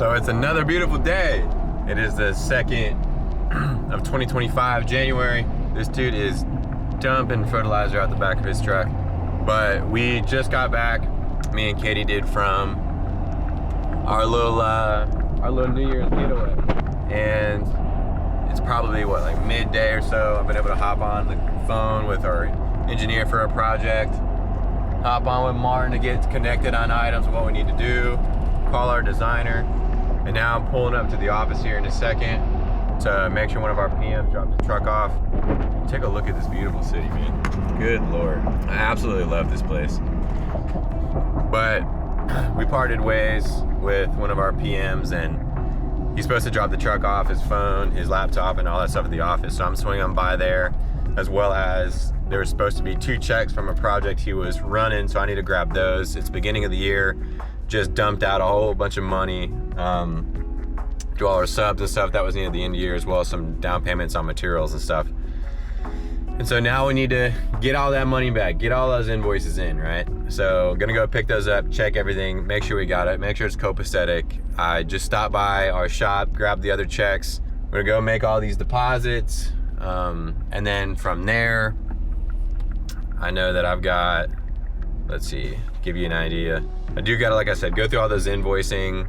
So it's another beautiful day. It is the 2nd of 2025, January. This dude is dumping fertilizer out the back of his truck. But we just got back, me and Katie did, from our little New Year's getaway. And it's probably what, like midday or so. I've been able to hop on the phone with our engineer for a project, hop on with Martin to get connected on items, what we need to do, call our designer. And now I'm pulling up to the office here in a second to make sure one of our PMs dropped the truck off. Take a look at this beautiful city, man. Good Lord. I absolutely love this place. But we parted ways with one of our PMs, and he's supposed to drop the truck off, his phone, his laptop, and all that stuff at the office. So I'm swinging on by there, as well as there was supposed to be 2 checks from a project he was running, so I need to grab those. It's beginning of the year. Just dumped out a whole bunch of money to all our subs and stuff that was needed at the end of the year, as well as some down payments on materials and stuff. And so now we need to get all that money back, get all those invoices in, right? So gonna go pick those up, check everything, make sure we got it, make sure it's copacetic. I just stopped by our shop, grabbed the other checks. We're gonna go make all these deposits, and then from there, I know that I've got, let's see, give you an idea. I do gotta, like I said, go through all those invoicing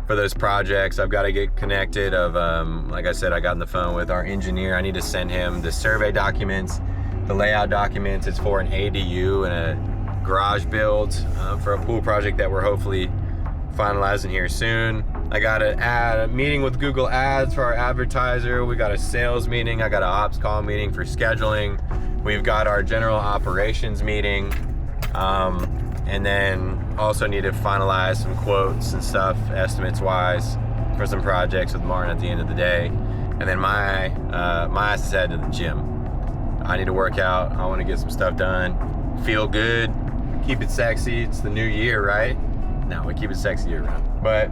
for those projects. I've gotta get connected like I said, I got on the phone with our engineer. I need to send him the survey documents, the layout documents. It's for an ADU and a garage build for a pool project that we're hopefully finalizing here soon. I gotta add a meeting with Google Ads for our advertiser. We got a sales meeting. I got an ops call meeting for scheduling. We've got our general operations meeting. And then also need to finalize some quotes and stuff, estimates wise, for some projects with Martin at the end of the day. And then my ass is headed to the gym. I need to work out. I want to get some stuff done, feel good, keep it sexy. It's the new year, right? No, we keep it sexy year round. But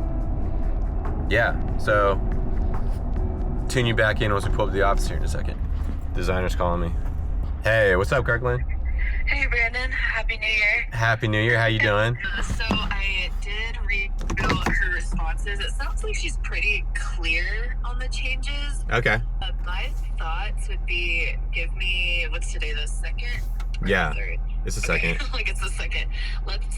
yeah, so tune you back in once we pull up to the office here in a second. Designer's calling me. Hey, what's up, Kirkland? Hey Brandon, Happy New Year. Happy New Year, how you doing? So I did read through her responses. It sounds like she's pretty clear on the changes. Okay. My thoughts would be, give me, what's today, the 2nd? Yeah, the 3rd? it's the 2nd. Like it's the 2nd. Let's,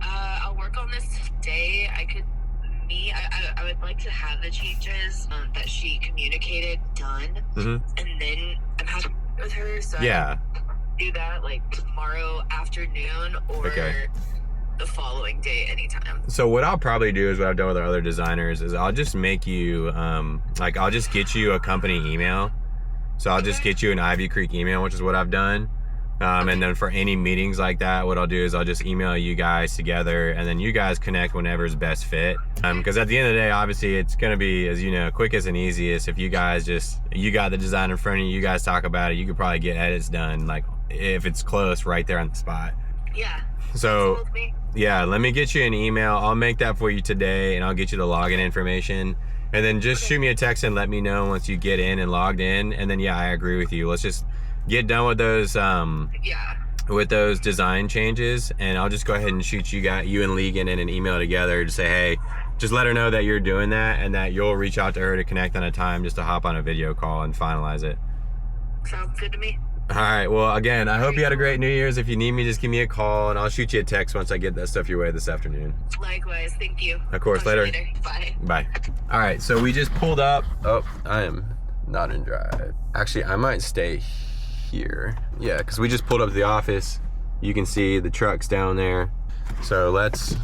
I'll work on this today. I would like to have the changes that she communicated done. Mm-hmm. And then I'm happy with her, so Yeah. do that like tomorrow afternoon or the following day anytime. So what I'll probably do is what I've done with our other designers is I'll just make you I'll just get you a company email. So I'll just get you an Ivy Creek email, which is what I've done. And then for any meetings like that, what I'll do is I'll just email you guys together, and then you guys connect whenever is best fit. Because at the end of the day, obviously it's gonna be, as you know, quickest and easiest if you guys you got the design in front of you, you guys talk about it, you could probably get edits done, like if it's close, right there on the spot. Yeah. So yeah, let me get you an email. I'll make that for you today, and I'll get you the login information. And then just shoot me a text and let me know once you get in and logged in. And then yeah, I agree with you. Let's just get done with those with those design changes, and I'll just go ahead and shoot you and Legan in an email together to say, hey, just let her know that you're doing that and that you'll reach out to her to connect on a time just to hop on a video call and finalize it. Sounds good to me. All right, well, again, I hope you had a great New Year's. If you need me, just give me a call, and I'll shoot you a text once I get that stuff your way this afternoon. Likewise, thank you. Of course, later. Bye. Bye. All right, so we just pulled up. Oh, I am not in drive. Actually, I might stay here. Yeah, because we just pulled up to the office. You can see the truck's down there. So let's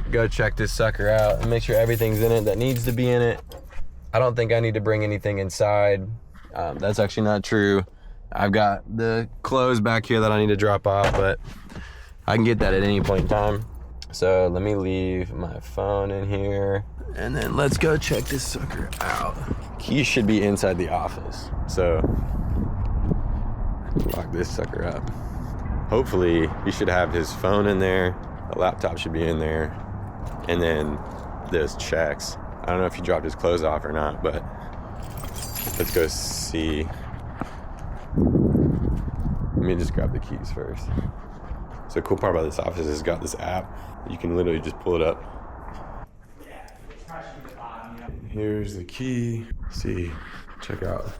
go check this sucker out and make sure everything's in it that needs to be in it. I don't think I need to bring anything inside. That's actually not true. I've got the clothes back here that I need to drop off, but I can get that at any point in time. So let me leave my phone in here, and then let's go check this sucker out. Keys should be inside the office. So lock this sucker up. Hopefully he should have his phone in there. The laptop should be in there. And then those checks. I don't know if he dropped his clothes off or not, but let's go see. Let me just grab the keys first. So the cool part about this office is it's got this app. You can literally just pull it up Here's the key. See, check out.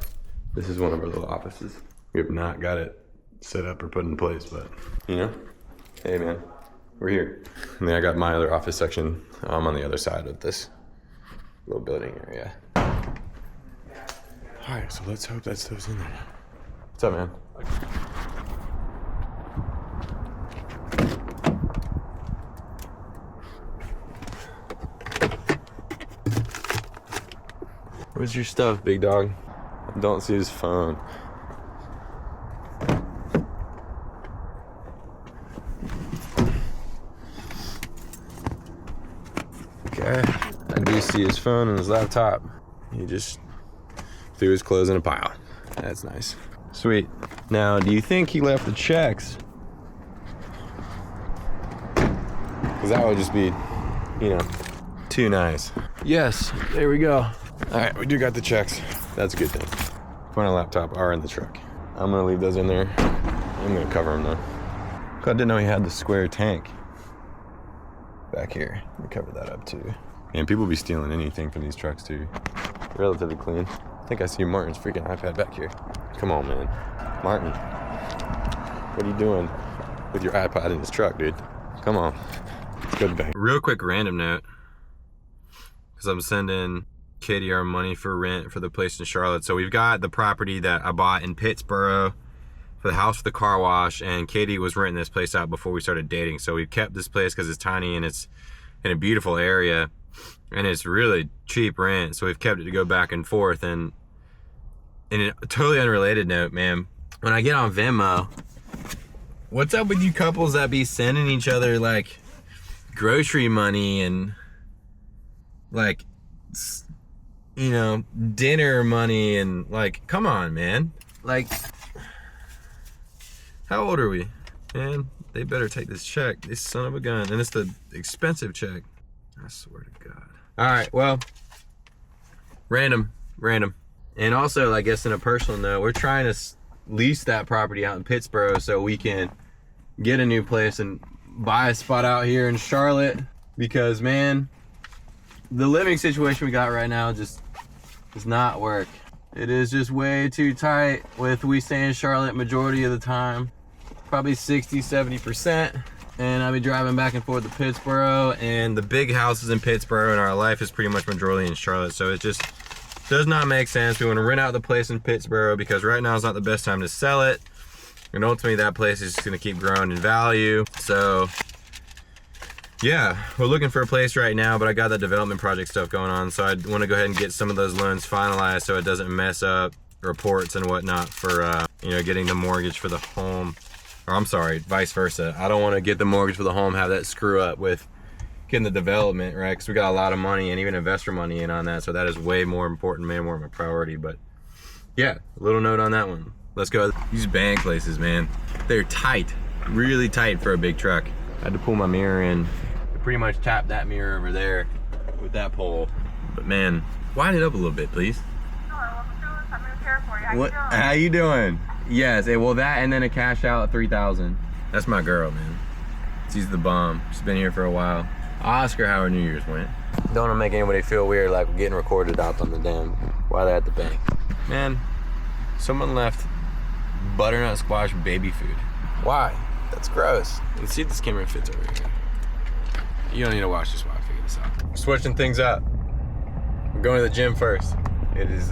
This is one of our little offices. We have not got it set up or put in place, but you know, hey man, we're here. And then I got my other office section on the other side of this little building area. All right, so let's hope that stuff's in there. What's up, man? Where's your stuff, big dog? I don't see his phone. Okay, I do see his phone and his laptop. He just threw his clothes in a pile. That's nice. Sweet. Now, do you think he left the checks? Because that would just be, you know, too nice. Yes, there we go. All right, we do got the checks. That's a good thing. Phone and laptop are in the truck. I'm gonna leave those in there. I'm gonna cover them though. I didn't know he had the square tank back here. Let me cover that up too. And people be stealing anything from these trucks too. Relatively clean. I think I see Martin's freaking iPad back here. Come on, man. Martin, what are you doing with your iPad in this truck, dude? Come on. Let's go to the bank. Real quick random note. Because I'm sending Katie our money for rent for the place in Charlotte. So we've got the property that I bought in Pittsburgh for the house with the car wash, and Katie was renting this place out before we started dating. So we've kept this place because it's tiny and it's in a beautiful area and it's really cheap rent. So we've kept it to go back and forth. And in a totally unrelated note, man, when I get on Venmo, what's up with you couples that be sending each other like grocery money and like, you know, dinner money and like, come on, man. Like, how old are we? Man, they better take this check. This son of a gun. And it's the expensive check. I swear to God. All right, well, random. And also, I guess in a personal note, we're trying to lease that property out in Pittsburgh so we can get a new place and buy a spot out here in Charlotte, because, man, the living situation we got right now just does not work. It is just way too tight with we stay in Charlotte majority of the time, probably 60-70%, and I'll be driving back and forth to Pittsburgh, and the big houses in Pittsburgh, and our life is pretty much majority in Charlotte, so it just does not make sense. We want to rent out the place in Pittsburgh because right now is not the best time to sell it, and ultimately that place is just going to keep growing in value. So yeah, we're looking for a place right now, but I got that development project stuff going on, so I want to go ahead and get some of those loans finalized so it doesn't mess up reports and whatnot for you know, getting the mortgage for the home. Or I'm sorry, vice versa. I don't want to get the mortgage for the home, have that screw up with getting the development, right? Because we got a lot of money and even investor money in on that, so that is way more important, way more of a priority. But yeah, a little note on that one. Let's go. These bank places, man, they're tight, really tight for a big truck. I had to pull my mirror in. Pretty much tap that mirror over there with that pole. But man, widen it up a little bit, please. Sure, welcome to us. I'm here for you. How you doing? Yes, well that and then a cash out at 3,000. That's my girl, man. She's the bomb. She's been here for a while. I'll ask her how her New Year's went. Don't want to make anybody feel weird like we're getting recorded out on the damn while they're at the bank. Man, someone left butternut squash baby food. Why? That's gross. Let's see if this camera fits over here. You don't need to watch this while I figure this out. Switching things up. I'm going to the gym first. It is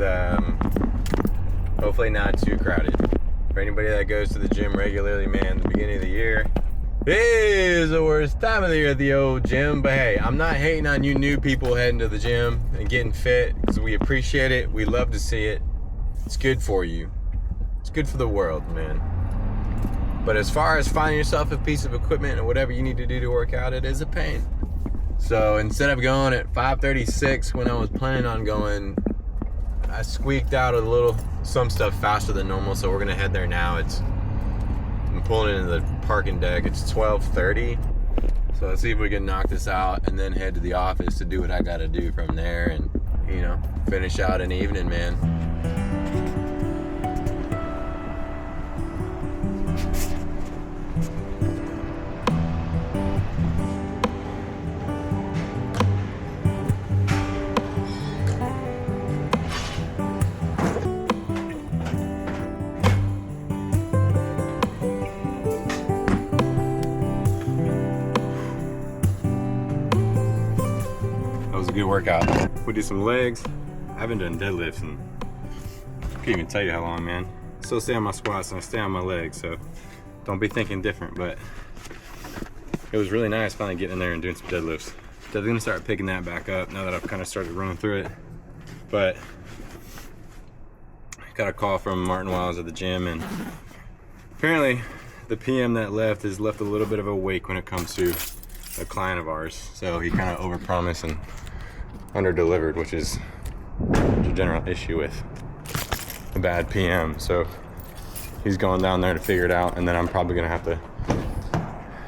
hopefully not too crowded. For anybody that goes to the gym regularly, man, the beginning of the year is the worst time of the year at the old gym. But hey, I'm not hating on you new people heading to the gym and getting fit, because we appreciate it. We love to see it. It's good for you. It's good for the world, man. But as far as finding yourself a piece of equipment or whatever you need to do to work out, it is a pain. So instead of going at 5:36 when I was planning on going, I squeaked out some stuff faster than normal, so we're gonna head there now. I'm pulling into the parking deck. It's 12:30. So let's see if we can knock this out and then head to the office to do what I gotta do from there and, you know, finish out an evening, man. workout. We'll do some legs. I haven't done deadlifts and I can't even tell you how long, man. I still stay on my squats and I stay on my legs, so don't be thinking different, but it was really nice finally getting in there and doing some deadlifts. So I'm gonna start picking that back up now that I've kind of started running through it. But I got a call from Martin while I was at the gym, and apparently the PM that left has left a little bit of a wake when it comes to a client of ours. So he kind of overpromised and under-delivered, which is a general issue with a bad PM. So he's going down there to figure it out, and then I'm probably gonna have to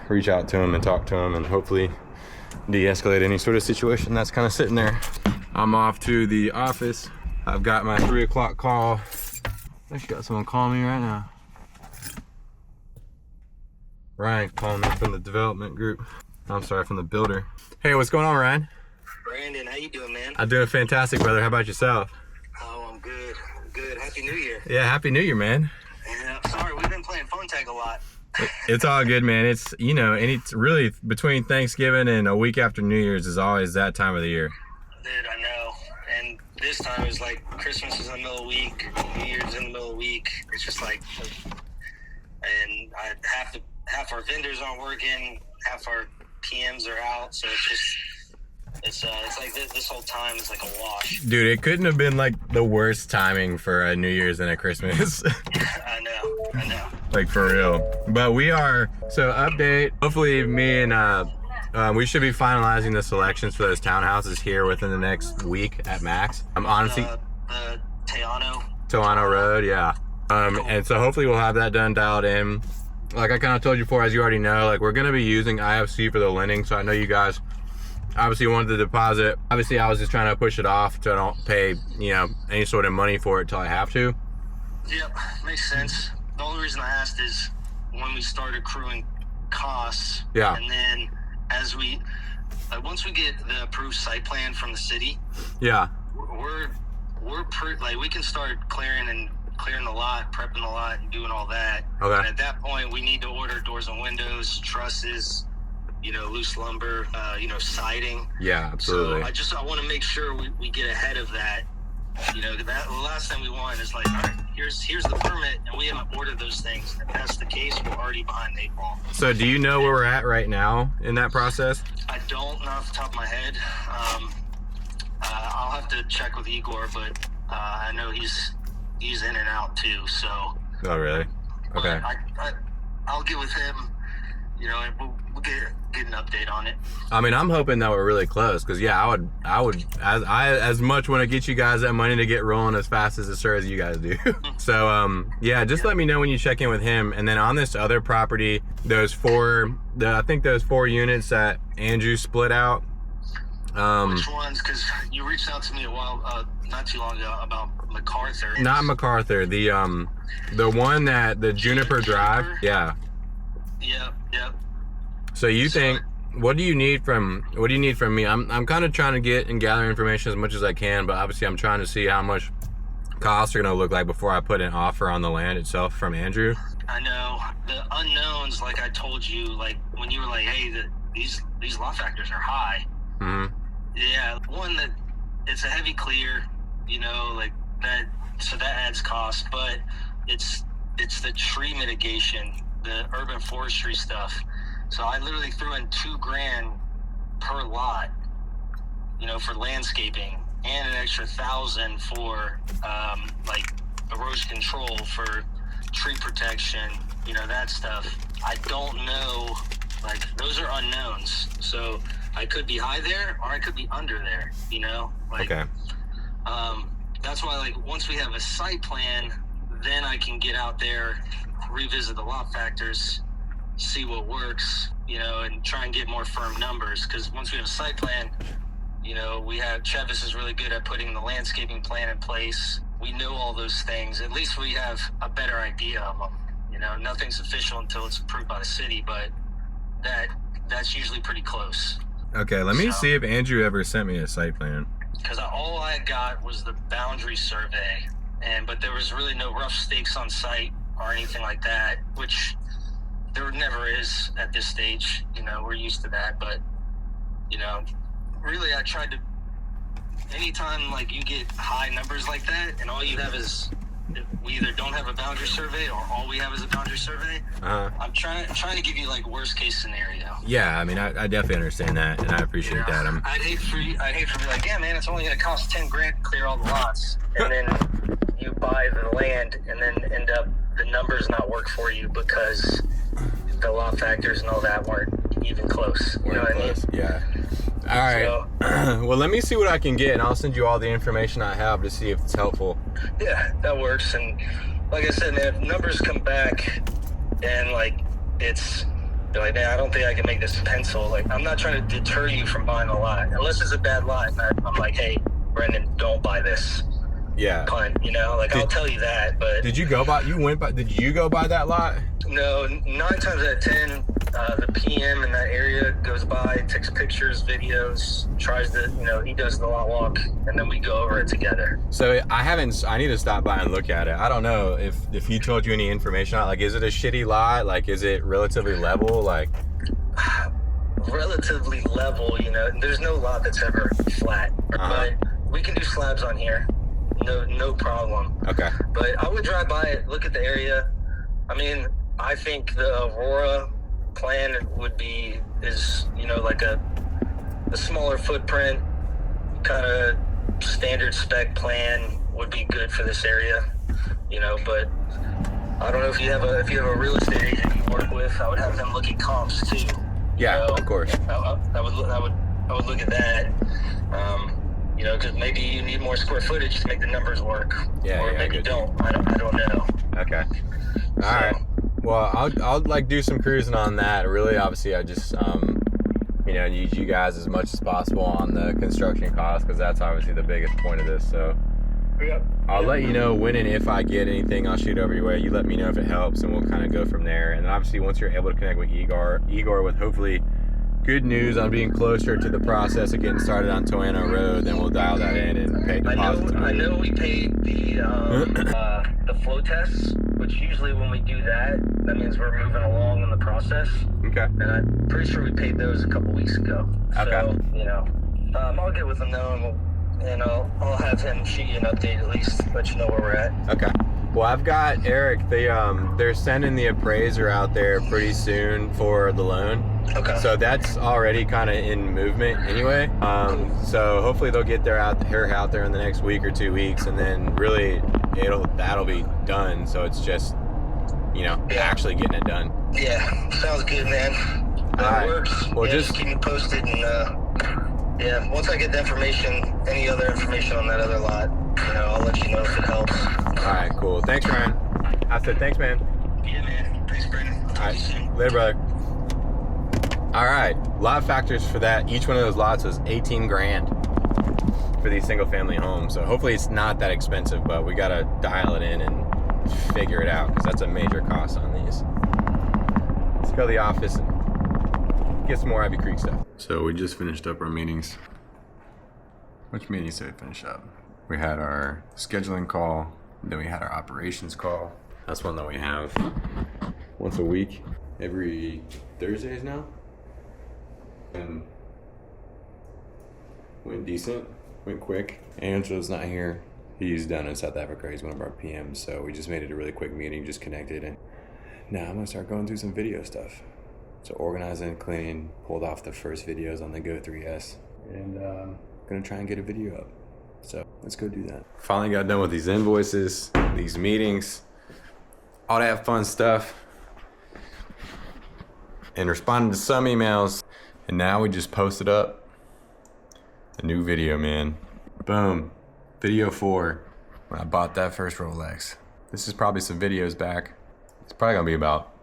reach out to him and talk to him and hopefully de-escalate any sort of situation that's kind of sitting there. I'm off to the office. I've got my 3 o'clock call. I actually got someone calling me right now. Ryan calling me from the development group. I'm sorry, from the builder. Hey, what's going on, Ryan? Brandon, how you doing, man? I'm doing fantastic, brother. How about yourself? Oh, I'm good. Good. Happy New Year. Yeah, Happy New Year, man. Yeah, sorry, we've been playing phone tag a lot. It's all good, man. It's, you know, and it's really between Thanksgiving and a week after New Year's is always that time of the year. Dude, I know. And this time it was like Christmas is in the middle of the week, New Year's in the middle of the week. It's just like, and half our vendors aren't working, half our PMs are out, so it's just, it's like this whole time is like a wash. Dude, it couldn't have been like the worst timing for a New Year's and a Christmas. I know. Like for real. But we are, so update, hopefully me and we should be finalizing the selections for those townhouses here within the next week at max. I'm honestly The Toano Road, yeah. And so hopefully we'll have that done, dialed in. Like I kind of told you before, as you already know, like we're gonna be using IFC for the lending, so I know you guys obviously wanted the deposit. Obviously I was just trying to push it off so I don't pay, you know, any sort of money for it till I have to. Yep, makes sense. The only reason I asked is when we start accruing costs, Yeah. and then as we, like once we get the approved site plan from the city, Yeah. like we can start clearing the lot, prepping the lot, and doing all that. Okay. And at that point, we need to order doors and windows, trusses, you know, loose lumber, you know, siding. Yeah, absolutely. So I want to make sure we get ahead of that. You know, the last thing we want is like, all right, here's the permit, and we haven't ordered those things. If that's the case, we're already behind the 8 ball. So do you know where we're at right now in that process? I don't know off the top of my head. I'll have to check with Igor, but I know he's in and out too. So. Oh, really? Okay. I'll get with him. You know, and we'll get an update on it. I mean, I'm hoping that we're really close, because yeah, I would as much want to get you guys that money to get rolling as fast as sure as you guys do. So yeah, just let me know when you check in with him. And then on this other property, I think those 4 units that Andrew split out. Which ones? Because you reached out to me not too long ago about MacArthur. Not MacArthur, the one that the Juniper Drive. Yeah. Yep. So you think, what do you need from me? I'm kind of trying to get and gather information as much as I can, but obviously I'm trying to see how much costs are going to look like before I put an offer on the land itself from Andrew. I know the unknowns, like I told you, like when you were like, hey, these lot factors are high. Mm-hmm. Yeah, one that it's a heavy clear, you know, like that, so that adds cost, but it's the tree mitigation, the urban forestry stuff. So I literally threw in $2,000 per lot, you know, for landscaping, and an extra $1,000 for like erosion control, for tree protection, you know, that stuff. I don't know, like those are unknowns. So I could be high there or I could be under there, you know? Like, okay. That's why, like, once we have a site plan, then I can get out there, revisit the lot factors, see what works, you know, and try and get more firm numbers. Because once we have a site plan, you know, Chevis is really good at putting the landscaping plan in place. We know all those things. At least we have a better idea of them. You know, nothing's official until it's approved by the city, but that's usually pretty close. Okay, let me see if Andrew ever sent me a site plan. Because all I got was the boundary survey, but there was really no rough stakes on site or anything like that, which there never is at this stage. You know, we're used to that, but, you know, really I tried to anytime like you get high numbers like that, and all you have is we either don't have a boundary survey or all we have is a boundary survey. I'm trying to give you like worst case scenario. Yeah, I mean, I definitely understand that, and I appreciate that. I'd hate for you to be like, yeah, man, it's only going to cost 10 grand to clear all the lots, and then you buy the land, and then end up the numbers not work for you because the lot factors and all that weren't even close. You know what I mean? Yeah. All right. So, well, let me see what I can get, and I'll send you all the information I have to see if it's helpful. Yeah, that works. And like I said, man, if numbers come back and like you're like, man, I don't think I can make this pencil. Like, I'm not trying to deter you from buying a lot, unless it's a bad lot. And I'm like, hey, Brendan, don't buy this. Yeah. Punt, you know, like I'll tell you that. But did you go buy that lot? No, 9 times out of 10, the PM in that area goes by, takes pictures, videos, tries to, he does the lot walk, and then we go over it together. So I need to stop by and look at it. I don't know if he told you any information on it. Like, is it a shitty lot? Like, is it relatively level? Like, relatively level, there's no lot that's ever flat, but we can do slabs on here. No problem. Okay. But I would drive by it, look at the area. I mean, I think the Aurora plan is like a smaller footprint, kind of standard spec plan would be good for this area, but I don't know if you have a real estate agent you work with, I would have them look at comps too. Yeah, of course. I would look at that. Because maybe you need more square footage to make the numbers work. Yeah, or maybe you don't. I don't know. Okay. All right. Well, I'll like do some cruising on that. Really, obviously, I just use you guys as much as possible on the construction costs, because that's obviously the biggest point of this. So I'll let you know when and if I get anything. I'll shoot over your way. You let me know if it helps, and we'll kind of go from there. And then obviously, once you're able to connect with Igor with hopefully good news on being closer to the process of getting started on Toano Road, then we'll dial that in and pay deposits. I know we paid the flow tests, which usually when we do that means we're moving along in the process. Okay. And I'm pretty sure we paid those a couple weeks ago. Okay. So, I'll get with him though, and I'll have him shoot you an update, at least let you know where we're at. Okay. Well, I've got Eric. They're sending the appraiser out there pretty soon for the loan. Okay. So that's already kind of in movement anyway. So hopefully they'll get her out there in the next week or 2 weeks, and then really that'll be done. So it's just actually getting it done. Yeah, sounds good, man. That works. Well, just keep me posted, and once I get the information, any other information on that other lot, I'll let you know if it helps. All right, cool. Thanks, Ryan. I said thanks, man. Yeah, man. Thanks, Brandon. All right, later, brother. All right, lot factors for that. Each one of those lots was 18 grand for these single family homes. So hopefully it's not that expensive, but we gotta dial it in and figure it out, because that's a major cost on these. Let's go to the office and get some more Ivy Creek stuff. So we just finished up our meetings. Which meetings did we finish up? We had our scheduling call, then we had our operations call. That's one that we have once a week, every Thursdays now. And went decent, went quick. Angela's not here. He's down in South Africa. He's one of our PMs, so we just made it a really quick meeting, just connected. And now I'm gonna start going through some video stuff. So organizing, cleaning, pulled off the first videos on the Go 3S, and gonna try and get a video up. So let's go do that. Finally got done with these invoices, these meetings, all that fun stuff, and responded to some emails. And now we just posted up a new video, man. Boom. Video 4, when I bought that first Rolex. This is probably some videos back. It's probably gonna be about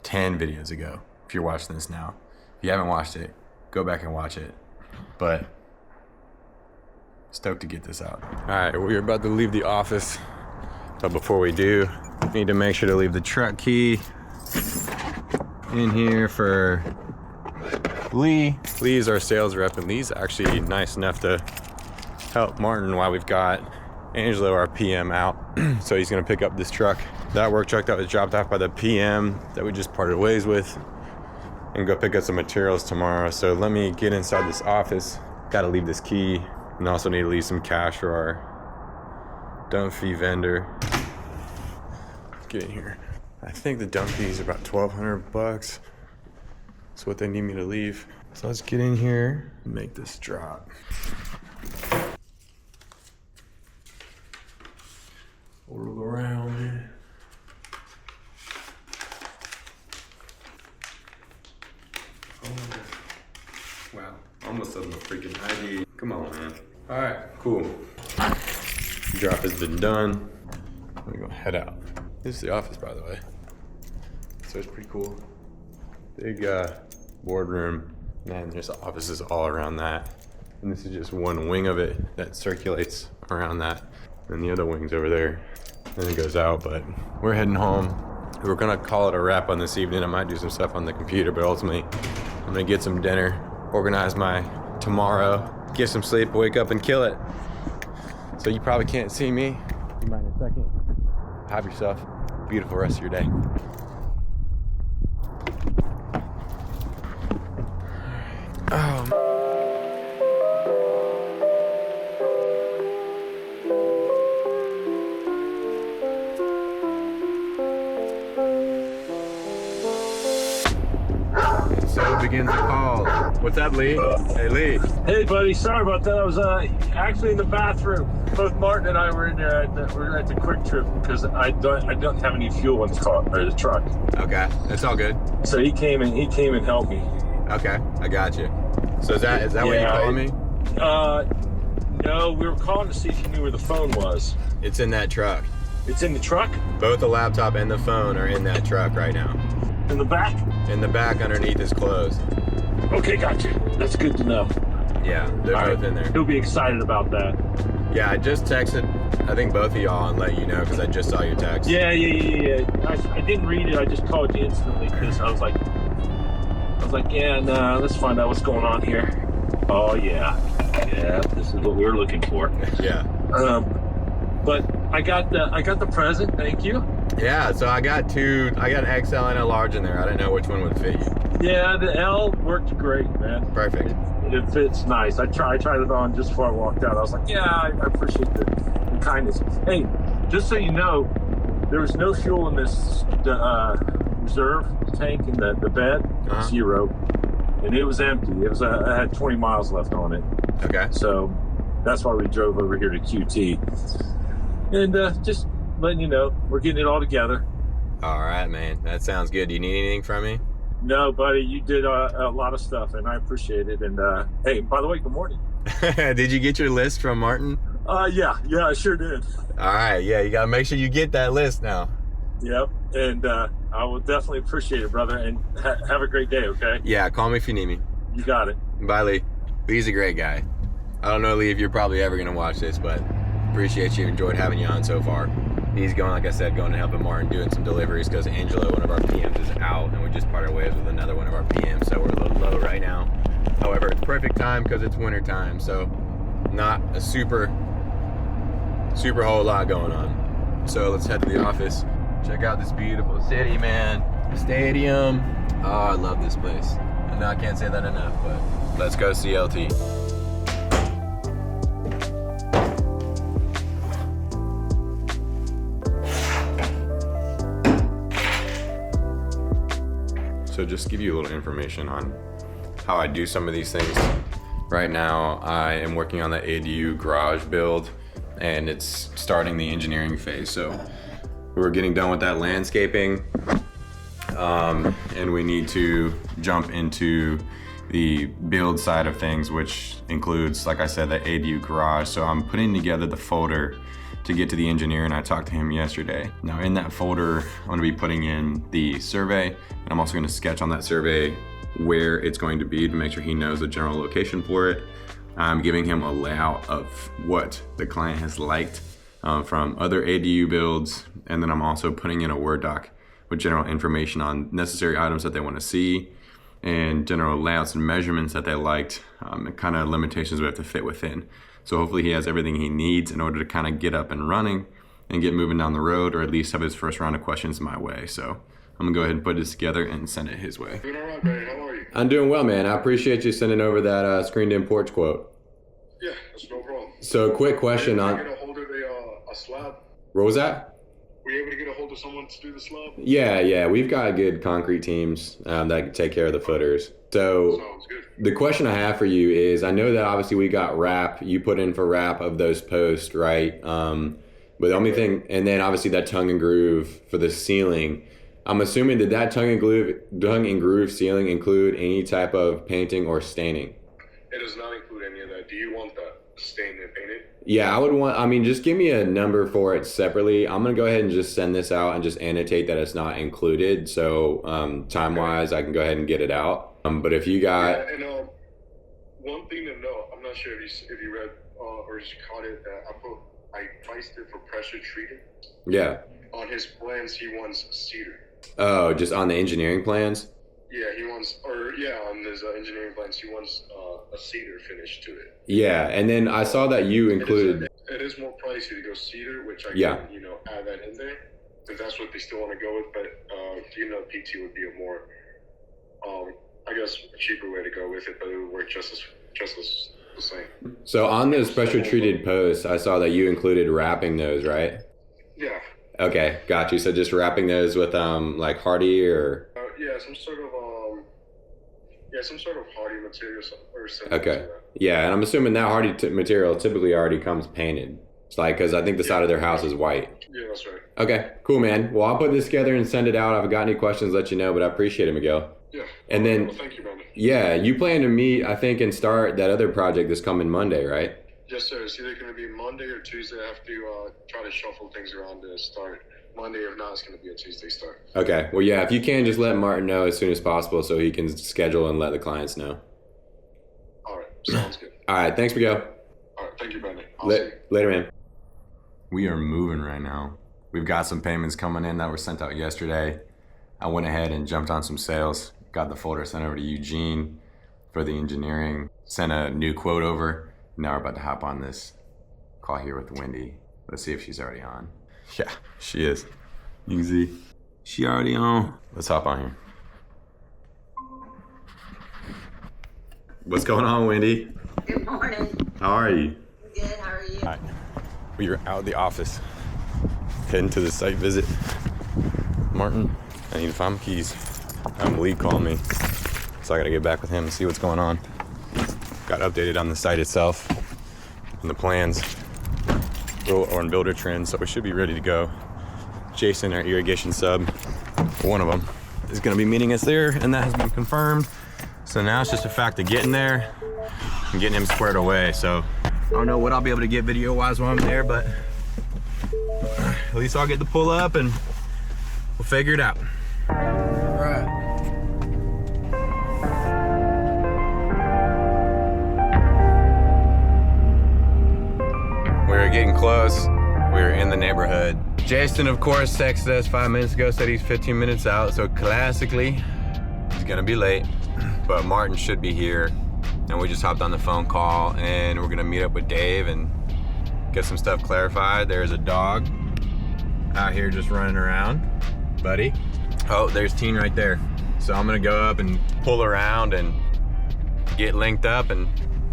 10 videos ago if you're watching this now. If you haven't watched it, go back and watch it. But stoked to get this out. All right, we're about to leave the office. But before we do, need to make sure to leave the truck key in here for Lee. Lee's our sales rep, and Lee's actually nice enough to help Martin while we've got Angelo, our PM, out. So he's gonna pick up this truck, that work truck that was dropped off by the PM that we just parted ways with, and go pick up some materials tomorrow. So let me get inside this office. Gotta leave this key And also need to leave some cash for our dump fee vendor. Let's get in here. I think the dump fee is about $1,200 bucks. That's what they need me to leave. So let's get in here and make this drop. Whirl around it. Oh, wow, almost doesn't freaking ID. Come on, man. All right, cool. Drop has been done. We're gonna head out. This is the office, by the way. So it's pretty cool. Big boardroom. Man, there's offices all around that. And this is just one wing of it that circulates around that. And the other wing's over there. Then it goes out, but we're heading home. We're gonna call it a wrap on this evening. I might do some stuff on the computer, but ultimately I'm gonna get some dinner, organize my tomorrow, get some sleep, wake up and kill it. So you probably can't see me. You might in a second. Have yourself a beautiful rest of your day. Oh. So begins the call. What's up, Lee? Hey, Lee. Hey, buddy. Sorry about that. I was actually in the bathroom. Both Martin and I were in there. We were at the Quick Trip because I don't have any fuel in the car or the truck. Okay, that's all good. So he came and helped me. Okay, I got you. So is that what you calling me? No, we were calling to see if you knew where the phone was. It's in that truck. It's in the truck? Both the laptop and the phone are in that truck right now. In the back? In the back underneath his clothes. Okay, gotcha. That's good to know. Yeah, they're All both right. in there. He'll be excited about that. Yeah, I just texted, I think both of y'all and let you know because I just saw your text. Yeah. I didn't read it. I just called you instantly because I was like, yeah, no, let's find out what's going on here. Oh yeah, this is what we were looking for. Yeah. But I got the present. Thank you. Yeah, so I got an XL and a large in there. I didn't know which one would fit you. Yeah, the L worked great, man. Perfect. It fits nice. I tried it on just before I walked out. I was like, yeah, I appreciate the kindness. Hey, just so you know, there was no fuel in this reserve tank in the bed. Uh-huh. 0, and it was empty. I had 20 miles left on it. Okay. So that's why we drove over here to QT. And just letting you know, we're getting it all together. All right, man. That sounds good. Do you need anything from me? No, buddy, you did a lot of stuff, and I appreciate it. And hey, by the way, good morning. Did you get your list from Martin? Yeah, I sure did. All right, yeah, you got to make sure you get that list now. Yep, and I will definitely appreciate it, brother. And have a great day, okay? Yeah, call me if you need me. You got it. Bye, Lee. Lee's a great guy. I don't know, Lee, if you're probably ever going to watch this, but appreciate you. Enjoyed having you on so far. He's going, like I said, going to help Martin doing some deliveries because Angelo, one of our PMs, is out, and we just parted ways with another one of our PMs, so we're a little low right now. However, it's perfect time because it's winter time, so not a super whole lot going on. So let's head to the office. Check out this beautiful city, man. Stadium. Oh, I love this place. I know I can't say that enough, but let's go CLT. So just to give you a little information on how I do some of these things. Right now, I am working on the ADU garage build, and it's starting the engineering phase. So we're getting done with that landscaping, and we need to jump into the build side of things, which includes, like I said, the ADU garage. So I'm putting together the folder to get to the engineer, and I talked to him yesterday. Now in that folder, I'm gonna be putting in the survey, and I'm also gonna sketch on that survey where it's going to be to make sure he knows the general location for it. I'm giving him a layout of what the client has liked from other ADU builds, and then I'm also putting in a Word doc with general information on necessary items that they want to see and general layouts and measurements that they liked, and kind of limitations we have to fit within. So hopefully he has everything he needs in order to kind of get up and running and get moving down the road, or at least have his first round of questions my way. So I'm gonna go ahead and put this together and send it his way. Doing all right, buddy. How are you? I'm doing well, man. I appreciate you sending over that screened in porch quote. Yeah, that's no problem. So quick question Were you on. able to get a hold of a slab? What was that? Were you able to get a hold of someone to do the slab? Yeah, we've got good concrete teams that can take care of the footers. So Sounds good. the question I have for you is, I know that obviously we got wrap, you put in for wrap of those posts, right? But the only thing, and then obviously that tongue and groove for the ceiling. I'm assuming, did that tongue and groove ceiling include any type of painting or staining? It does not include any of that. Do you want that stained and painted? Yeah, I would want, just give me a number for it separately. I'm going to go ahead and just send this out and just annotate that it's not included. So time-wise, I can go ahead and get it out. But if you got... Yeah, and one thing to note, I'm not sure if you read or just caught it, that I priced it for pressure treated. Yeah. On his plans, he wants cedar. Oh, just on the engineering plans? Yeah, on his engineering plans, he wants a cedar finish to it. Yeah, and then I saw that you included... It is more pricey to go cedar, which I can, add that in there, if that's what they still want to go with. But PT would be a more, I guess, cheaper way to go with it, but it would work just as the same. So on those pressure treated posts, I saw that you included wrapping those, right? Yeah. Okay, got you. So just wrapping those with like hardy or... some sort of hardy material or something. Okay. Yeah, and I'm assuming that hardy material typically already comes painted. It's like, because I think the side of their house is white. Yeah, that's right. Okay, cool, man. Well, I'll put this together and send it out. If I've got any questions, let you know, but I appreciate it, Miguel. Yeah. And then, well, thank you, Brandon. Yeah, you plan to meet, I think, and start that other project this coming Monday, right? Yes, sir. It's either going to be Monday or Tuesday. I have to try to shuffle things around to start Monday. If not, it's going to be a Tuesday start. Okay. Well, yeah, if you can, just let Martin know as soon as possible so he can schedule and let the clients know. All right. Sounds good. All right. Thanks, Miguel. All right. Thank you, Brandon. Later, man. We are moving right now. We've got some payments coming in that were sent out yesterday. I went ahead and jumped on some sales. Got the folder sent over to Eugene for the engineering. Sent a new quote over. Now we're about to hop on this call here with Wendy. Let's see if she's already on. Yeah, she is. You can see she already on. Let's hop on here. What's going on, Wendy? Good morning. How are you? Good, how are you? All right. We are out of the office, heading to the site visit. Martin, I need to find my keys. Lead called me, so I gotta get back with him and see what's going on. Got updated on the site itself and the plans or in builder trends, so we should be ready to go. Jason, our irrigation sub, one of them, is gonna be meeting us there, and that has been confirmed. So now it's just a fact of getting there and getting him squared away. So I don't know what I'll be able to get video-wise while I'm there, but at least I'll get to pull up and we'll figure it out. All right. We're getting close. We're in the neighborhood. Jason, of course, texted us 5 minutes ago, said he's 15 minutes out. So classically, he's gonna be late, but Martin should be here. And we just hopped on the phone call and we're gonna meet up with Dave and get some stuff clarified. There's a dog out here just running around, buddy. Oh, there's Teen right there. So I'm gonna go up and pull around and get linked up and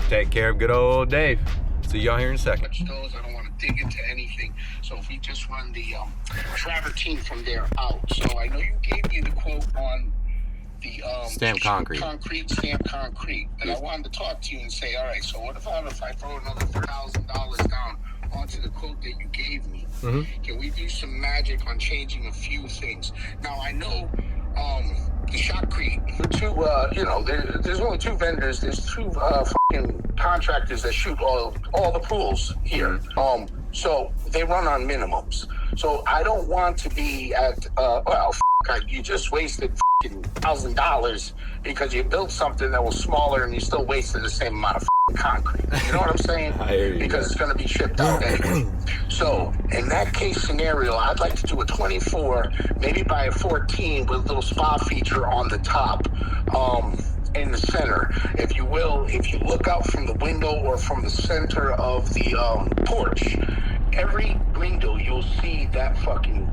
take care of good old Dave. See y'all here in a second. I don't want to dig into anything. So if we just run the travertine from there out. So I know you gave me the quote on the Stamped concrete. Stamped concrete. And I wanted to talk to you and say, all right, so what if I throw another $1,000 down onto the quote that you gave me? Mm-hmm. Can we do some magic on changing a few things? Now I know the shotcrete, there's only two vendors. There's two fucking contractors that shoot all the pools here. So they run on minimums. So I don't want to be at you just wasted fucking $1,000 because you built something that was smaller and you still wasted the same amount of concrete. You know what I'm saying? I hear you. Because it's going to be shipped out anyway. So in that case scenario, I'd like to do a 24, maybe by a 14 with a little spa feature on the top, in the center. If you will, if you look out from the window or from the center of the porch, every window you'll see that fucking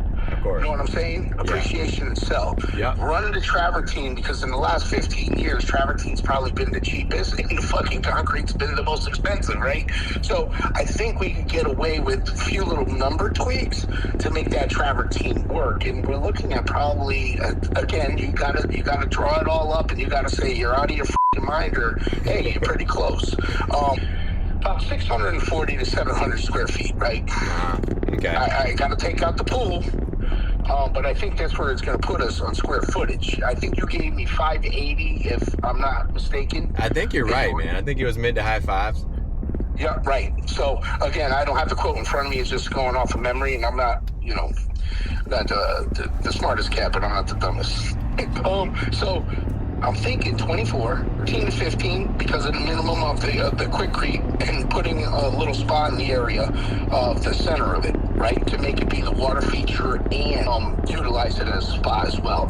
course. You know what I'm saying? Appreciation itself. Yeah. Run the travertine, because in the last 15 years, travertine's probably been the cheapest and the fucking concrete's been the most expensive, right? So I think we could get away with a few little number tweaks to make that travertine work. And we're looking at probably, again, you gotta draw it all up, and you gotta say you're out of your fucking mind, or hey, you're pretty close. About 640 to 700 square feet, right? Okay. I got to take out the pool, but I think that's where it's going to put us on square footage. I think you gave me 580, if I'm not mistaken. I think you're right, man. I think it was mid to high fives. Yeah, right. So, again, I don't have the quote in front of me. It's just going off of memory, and I'm not, not the smartest cat, but I'm not the dumbest. So I'm thinking 24, 13 to 15, because of the minimum of the quickcrete, and putting a little spot in the area of the center of it, right, to make it be the water feature and utilize it as a spa as well.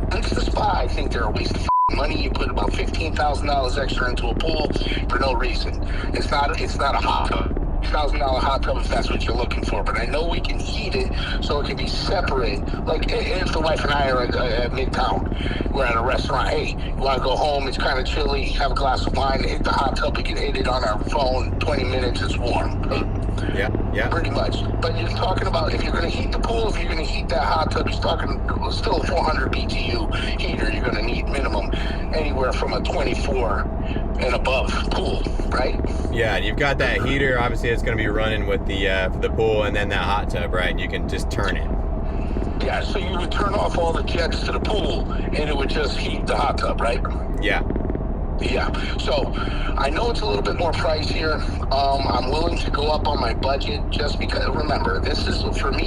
Against the spa, I think they're a waste of money. You put about $15,000 extra into a pool for no reason. It's not a hot tub. $1,000 hot tub, if that's what you're looking for, but I know we can heat it so it can be separate. Like if the wife and I are at Midtown, we're at a restaurant, hey, you want to go home, it's kind of chilly, have a glass of wine, hit the hot tub, we can hit it on our phone, 20 minutes, it's warm. Yeah. Pretty much. But you're talking about, if you're going to heat the pool, if you're going to heat that hot tub, you're talking still a 400 BTU heater. You're going to need minimum anywhere from a 24 and above pool, right? Yeah, and you've got that heater. Obviously, it's going to be running with the pool and then that hot tub, right? And you can just turn it. Yeah, so you would turn off all the jets to the pool, and it would just heat the hot tub, right? Yeah. Yeah, so I know it's a little bit more pricier. I'm willing to go up on my budget, just because, remember, this is 3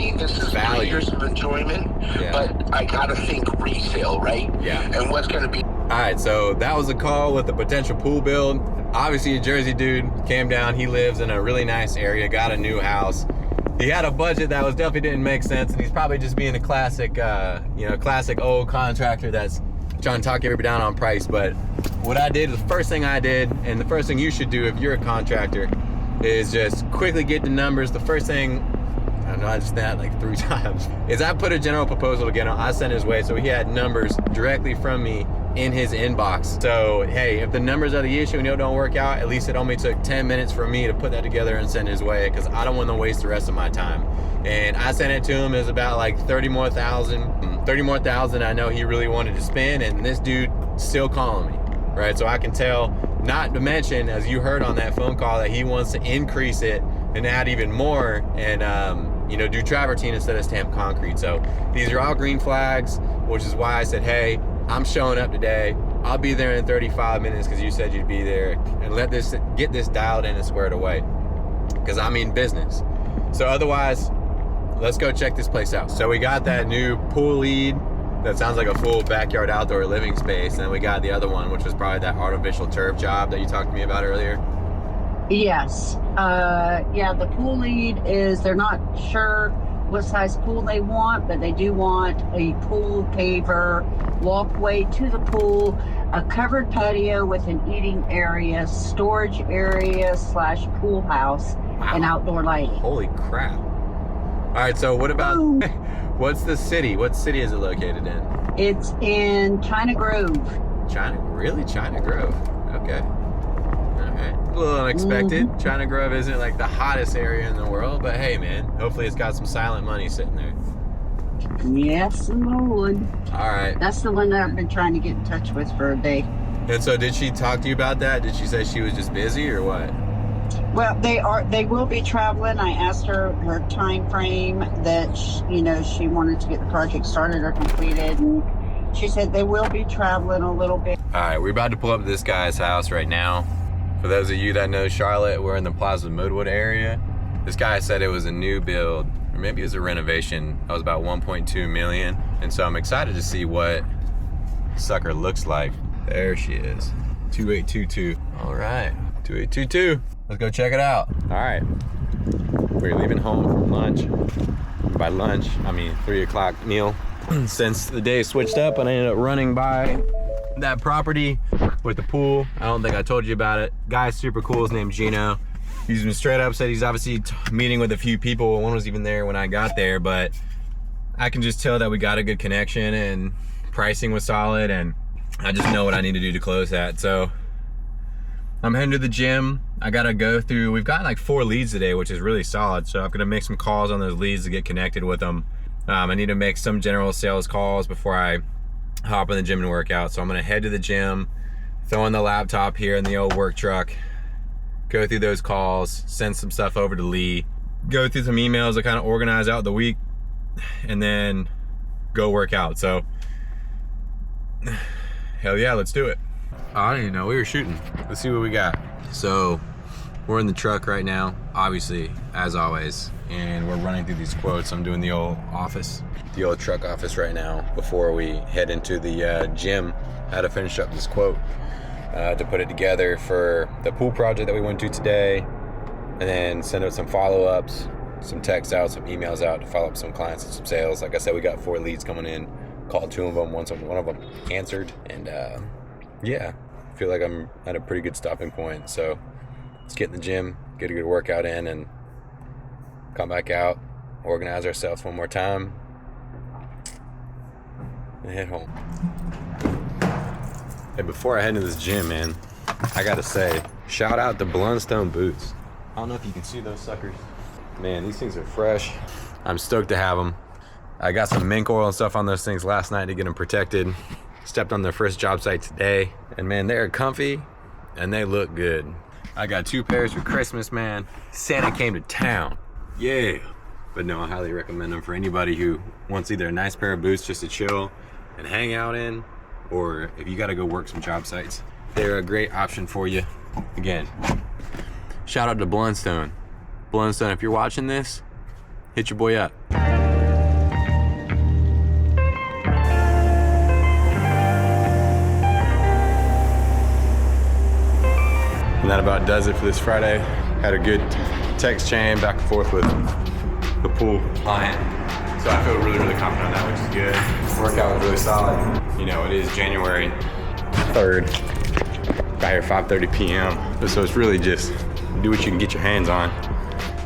years of enjoyment, but I gotta think resale, right? Yeah. And what's gonna be. All right, so that was a call with a potential pool build. Obviously a Jersey dude came down. He lives in a really nice area, got a new house. He had a budget that was definitely didn't make sense, and he's probably just being a classic, classic old contractor that's trying to talk everybody down on price. But what I did, the first thing I did, and the first thing you should do if you're a contractor, is just quickly get the numbers. The first thing, I know I just did that like 3 times, is I put a general proposal together. I sent his way, so he had numbers directly from me in his inbox. So hey, if the numbers are the issue and it don't work out, at least it only took 10 minutes for me to put that together and send his way, because I don't want to waste the rest of my time. And I sent it to him. It was about like 30 more thousand I know he really wanted to spend, and this dude still calling me, right? So I can tell, not to mention, as you heard on that phone call, that he wants to increase it and add even more, and do travertine instead of stamped concrete. So these are all green flags, which is why I said, hey, I'm showing up today. I'll be there in 35 minutes because you said you'd be there, and get this dialed in and squared away, because I mean business. So otherwise, let's go check this place out. So we got that new pool lead that sounds like a full backyard outdoor living space, and then we got the other one, which was probably that artificial turf job that you talked to me about earlier. Yes. The pool lead is, they're not sure what size pool they want, but they do want a pool paver, walkway to the pool, a covered patio with an eating area, storage area / pool house, and outdoor lighting. Holy crap. All right, so what about, what's the city? What city is it located in? It's in China Grove. China Grove. Okay. All right. A little unexpected. Mm-hmm. China Grove isn't like the hottest area in the world, but hey, man, hopefully it's got some silent money sitting there. Yes, Lord. All right. That's the one that I've been trying to get in touch with for a day. And so did she talk to you about that? Did she say she was just busy or what? Well, they will be traveling. I asked her time frame that she wanted to get the project started or completed, and she said they will be traveling a little bit. All right, we're about to pull up to this guy's house right now. For those of you that know Charlotte, we're in the Plaza Moodwood area. This guy said it was a new build, or maybe it was a renovation. That was about 1.2 million. And so I'm excited to see what sucker looks like. There she is, 2822. All right, 2822. Let's go check it out. All right, we're leaving home from lunch. By lunch, I mean 3 o'clock meal. Since the day switched up and I ended up running by that property with the pool. I don't think I told you about it. Guy's super cool, his name's Gino. He's been straight up said he's obviously meeting with a few people. One was even there when I got there, but I can just tell that we got a good connection and pricing was solid, and I just know what I need to do to close that. So I'm heading to the gym. I gotta go through, we've gotten like 4 leads today, which is really solid. So I'm gonna make some calls on those leads to get connected with them. I need to make some general sales calls before I hop in the gym and work out. So I'm gonna head to the gym, throw in the laptop here in the old work truck, go through those calls, send some stuff over to Lee, go through some emails to kind of organize out the week, and then go work out. So hell yeah, let's do it. I didn't even know we were shooting. Let's see what we got. So we're in the truck right now, obviously, as always, and we're running through these quotes. I'm doing the old office, the old truck office right now before we head into the gym. I had to finish up this quote to put it together for the pool project that we went to today, and then send out some follow-ups, some texts out, some emails out to follow up some clients and some sales. Like I said, we got 4 leads coming in, called 2 of them, one of them answered, and yeah, I feel like I'm at a pretty good stopping point. So let's get in the gym, get a good workout in, and come back out, organize ourselves one more time, and head home. Hey, before I head into this gym, man, I gotta say, shout out to Blundstone boots. I don't know if you can see those suckers. Man, these things are fresh. I'm stoked to have them. I got some mink oil and stuff on those things last night to get them protected. Stepped on their first job site today, and man, they're comfy and they look good. I got 2 pairs for Christmas, man. Santa came to town. Yeah. But no, I highly recommend them for anybody who wants either a nice pair of boots just to chill and hang out in, or if you gotta go work some job sites. They're a great option for you. Again, shout out to Blundstone. Blundstone, if you're watching this, hit your boy up. And that about does it for this Friday. Had a good text chain back and forth with the pool client. So I feel really, really confident on that, which is good. Workout was really solid. You know, it is January 3rd. Got here 5:30 p.m. So it's really just do what you can get your hands on.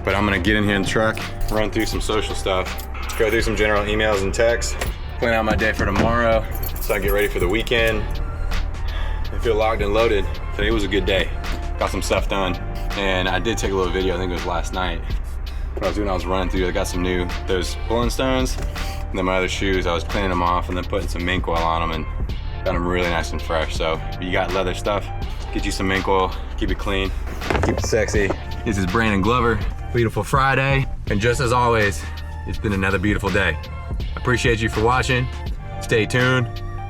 But I'm gonna get in here in the truck, run through some social stuff, go through some general emails and texts, plan out my day for tomorrow so I get ready for the weekend. I feel locked and loaded. Today was a good day. Got some stuff done, and I did take a little video, I think it was last night. What I was doing, I was running through, I got some new, those Blundstones, and then my other shoes, I was cleaning them off and then putting some mink oil on them and got them really nice and fresh. So if you got leather stuff, get you some mink oil, keep it clean, keep it sexy. This is Brandon Glover, beautiful Friday. And just as always, it's been another beautiful day. I appreciate you for watching. Stay tuned.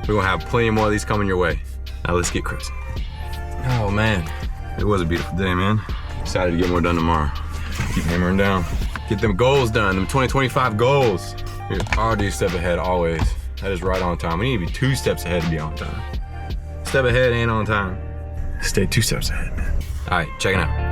We're gonna have plenty more of these coming your way. Now let's get cruising. Oh man. It was a beautiful day, man. Excited to get more done tomorrow. Keep hammering down. Get them goals done, them 2025 goals. We're already a step ahead always. That is right on time. We need to be 2 steps ahead to be on time. Step ahead and on time. Stay 2 steps ahead, man. All right, checking out.